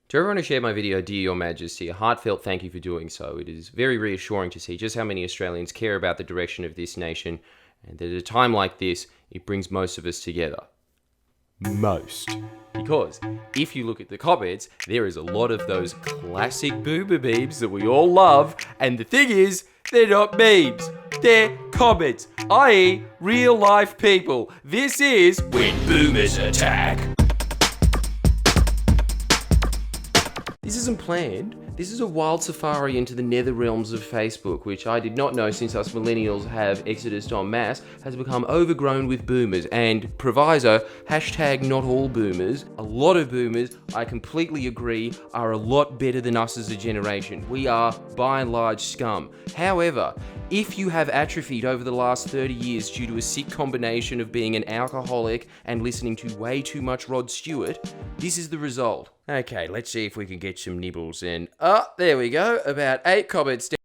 To everyone who shared my video, Dear Your Majesty, a heartfelt thank you for doing so. It is very reassuring to see just how many Australians care about the direction of this nation, and that at a time like this, it brings most of us together. Most. Because if you look at the comments, there is a lot of those classic boomer memes that we all love, and the thing is, they're not memes. They're comments, i.e. real life people. This is When Boomers Attack. This isn't planned. This is a wild safari into the nether realms of Facebook, which I did not know since us millennials have exodus en masse, has become overgrown with boomers. And proviso, hashtag not all boomers. A lot of boomers, I completely agree, are a lot better than us as a generation. We are, by and large, scum. However, if you have atrophied over the last 30 years due to a sick combination of being an alcoholic and listening to way too much Rod Stewart, this is the result. Okay, let's see if we can get some nibbles in. Oh, there we go. About 8 comments down.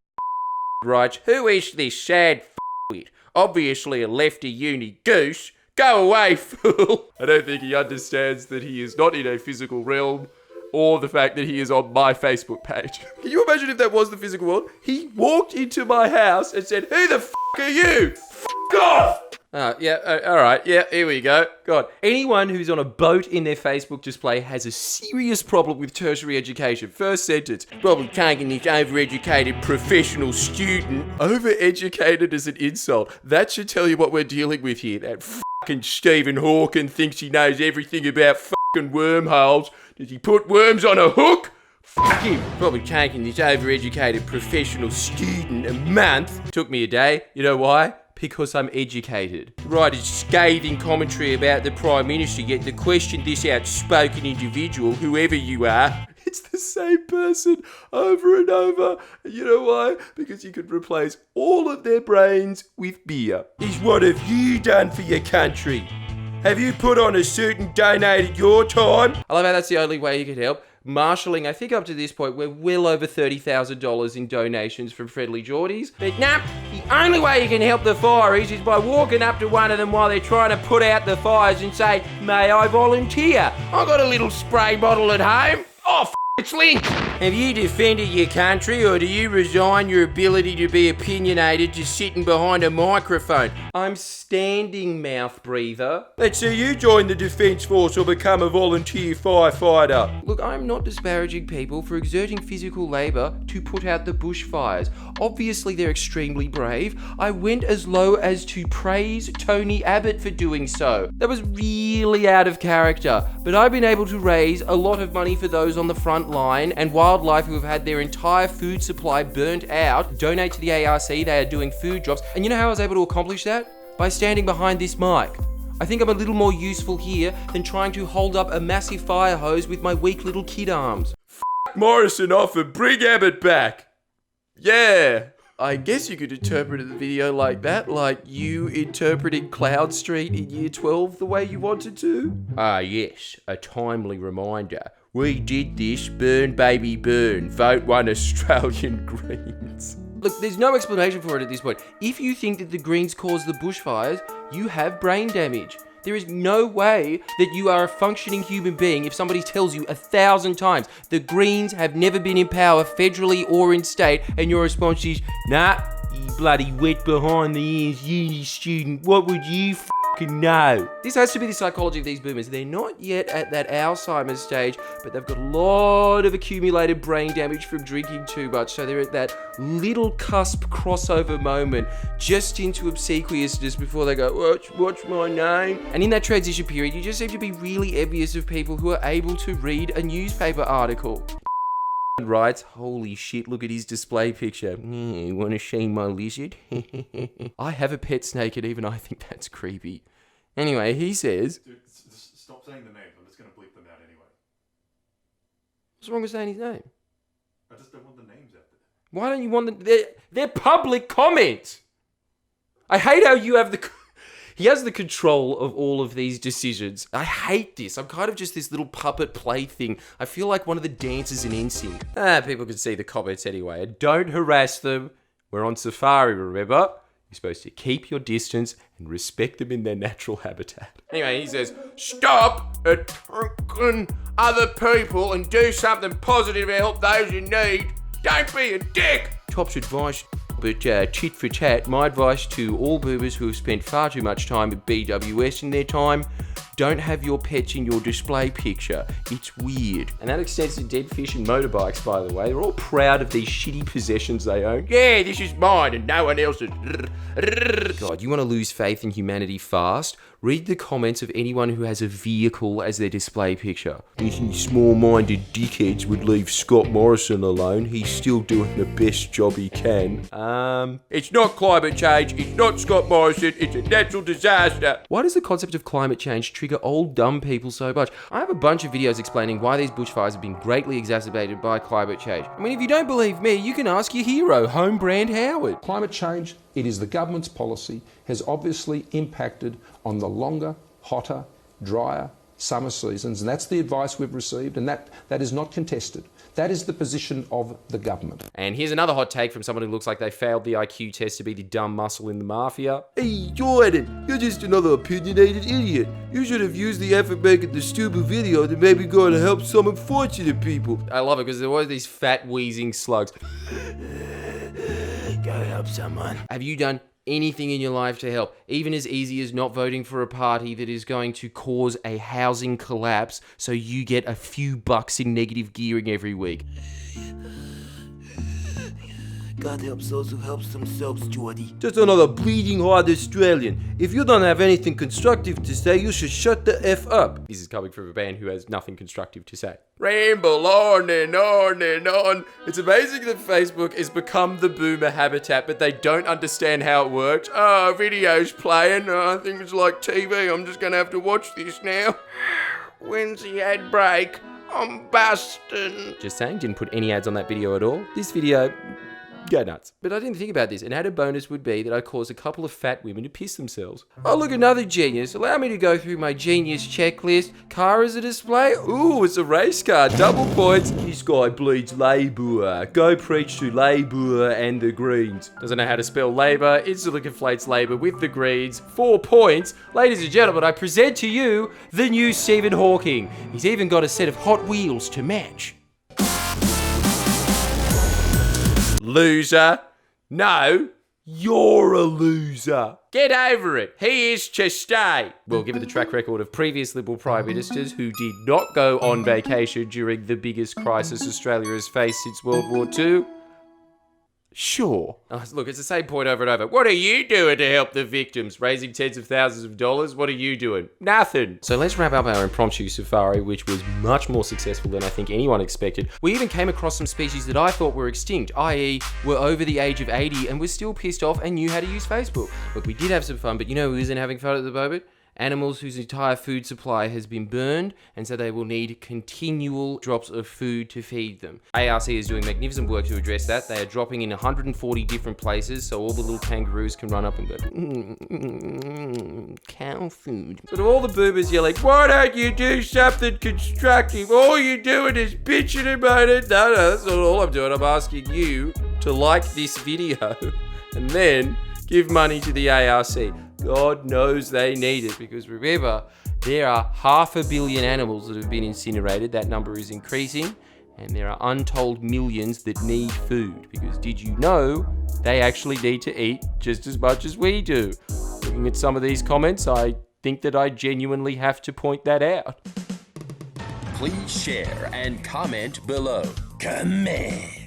Right, who is this sad f***wit? Obviously a lefty uni goose. Go away, fool. I don't think he understands that he is not in a physical realm, or the fact that he is on my Facebook page. Can you imagine if that was the physical world? He walked into my house and said, "Who the f*** are you? F*** off!" Alright, here we go. God, anyone who's on a boat in their Facebook display has a serious problem with tertiary education. First sentence, probably taking this overeducated professional student. Overeducated is an insult. That should tell you what we're dealing with here. That fucking Stephen Hawking thinks he knows everything about fucking wormholes. Does he put worms on a hook? Fuck him. Probably taking this overeducated professional student a month. Took me a day. You know why? Because I'm educated. Write a scathing commentary about the Prime Minister, yet to question this outspoken individual, whoever you are, it's the same person over and over. You know why? Because you could replace all of their brains with beer. What have you done for your country? Have you put on a suit and donated your time? I love how that's the only way you could help. Marshalling, I think up to this point, we're well over $30,000 in donations from Friendly Geordies. But nah, the only way you can help the fireys is by walking up to one of them while they're trying to put out the fires and say, "May I volunteer? I've got a little spray bottle at home." Oh, it's linked. Have you defended your country, or do you resign your ability to be opinionated to sitting behind a microphone? I'm standing, mouth breather. Let's see you join the Defence Force or become a volunteer firefighter. Look, I'm not disparaging people for exerting physical labour to put out the bushfires. Obviously, they're extremely brave. I went as low as to praise Tony Abbott for doing so. That was really out of character, but I've been able to raise a lot of money for those on the front line and wildlife who have had their entire food supply burnt out. Donate to the ARC, they are doing food drops. And you know how I was able to accomplish that? By standing behind this mic. I think I'm a little more useful here than trying to hold up a massive fire hose with my weak little kid arms. F*** Morrison off and bring Abbott back. Yeah. I guess you could interpret the video like that, like you interpreting Cloud Street in year 12 the way you wanted to. Ah yes, a timely reminder. We did this, burn baby burn, vote one Australian Greens. Look, there's no explanation for it at this point. If you think that the Greens caused the bushfires, you have brain damage. There is no way that you are a functioning human being if somebody tells you 1,000 times the Greens have never been in power federally or in state, and your response is, "Nah, you bloody wet behind the ears uni student, what would you fucking know?" This has to be the psychology of these boomers. They're not yet at that Alzheimer's stage, but they've got a lot of accumulated brain damage from drinking too much, so they're at that little cusp crossover moment, just into obsequiousness before they go, what's my name? And in that transition period, you just seem to be really envious of people who are able to read a newspaper article. Writes, "Holy shit, look at his display picture. You want to see my lizard?" I have a pet snake and even I think that's creepy. Anyway, he says... Dude, stop saying the names. I'm just going to bleep them out anyway. What's wrong with saying his name? I just don't want the names out there. Why don't you want them? They're public comments. I hate how you have the... He has the control of all of these decisions. I hate this. I'm kind of just this little puppet play thing. I feel like one of the dancers in NSYNC. People can see the comments anyway. Don't harass them. We're on safari, remember? You're supposed to keep your distance and respect them in their natural habitat. Anyway, he says, "Stop attacking other people and do something positive to help those in need. Don't be a dick. Top's advice, but tit for tat, my advice to all boomers who have spent far too much time at BWS in their time: don't have your pets in your display picture. It's weird. And that extends to dead fish and motorbikes, by the way. They're all proud of these shitty possessions they own. Yeah, this is mine and no one else's. God, you want to lose faith in humanity fast? Read the comments of anyone who has a vehicle as their display picture. These small-minded dickheads would leave Scott Morrison alone. He's still doing the best job he can. It's not climate change. It's not Scott Morrison. It's a natural disaster. Why does the concept of climate change trigger old dumb people so much? I have a bunch of videos explaining why these bushfires have been greatly exacerbated by climate change. I mean, if you don't believe me, you can ask your hero, Home Brand Howard. Climate change, it is the government's policy, has obviously impacted on the longer, hotter, drier summer seasons, and that's the advice we've received, and that is not contested. That is the position of the government. And here's another hot take from someone who looks like they failed the IQ test to be the dumb muscle in the mafia. Hey, Jordan, you're just another opinionated idiot. You should have used the effort making the stupid video to maybe go to help some unfortunate people. I love it because there were these fat wheezing slugs. Go help someone. Have you done anything in your life to help? Even as easy as not voting for a party that is going to cause a housing collapse so you get a few bucks in negative gearing every week. God helps those who help themselves, Geordie. Just another bleeding heart Australian. If you don't have anything constructive to say, you should shut the F up. This is coming from a band who has nothing constructive to say. Ramble on and on and on. It's amazing that Facebook has become the boomer habitat, but they don't understand how it works. Oh, video's playing. Oh, I think it's like TV. I'm just going to have to watch this now. When's the ad break? I'm busting. Just saying, didn't put any ads on that video at all. This video... go nuts. But I didn't think about this. An added bonus would be that I caused a couple of fat women to piss themselves. Oh, look, another genius. Allow me to go through my genius checklist. Car as a display? Ooh, it's a race car. Double points. This guy bleeds Labour. Go preach to Labour and the Greens. Doesn't know how to spell Labour. Instantly conflates Labour with the Greens. 4 points. Ladies and gentlemen, I present to you the new Stephen Hawking. He's even got a set of Hot Wheels to match. Loser. No, you're a loser. Get over it. He is to stay. Well, given the track record of previous Liberal Prime Ministers who did not go on vacation during the biggest crisis Australia has faced since World War II, sure. Oh, look, it's the same point over and over. What are you doing to help the victims? Raising tens of thousands of dollars? What are you doing? Nothing. So let's wrap up our impromptu safari, which was much more successful than I think anyone expected. We even came across some species that I thought were extinct, i.e. were over the age of 80 and were still pissed off and knew how to use Facebook. Look, we did have some fun, but you know who isn't having fun at the moment? Animals whose entire food supply has been burned, and so they will need continual drops of food to feed them. ARC is doing magnificent work to address that. They are dropping in 140 different places, so all the little kangaroos can run up and go, cow food. But all the boomers yelling, why don't you do something constructive? All you're doing is bitching about it. No, that's not all I'm doing. I'm asking you to like this video, and then give money to the ARC. God knows they need it, because remember, there are 500 million animals that have been incinerated. That number is increasing, and there are untold millions that need food, because did you know they actually need to eat just as much as we do? Looking at some of these comments, I think that I genuinely have to point that out. Please share and comment below. Comment.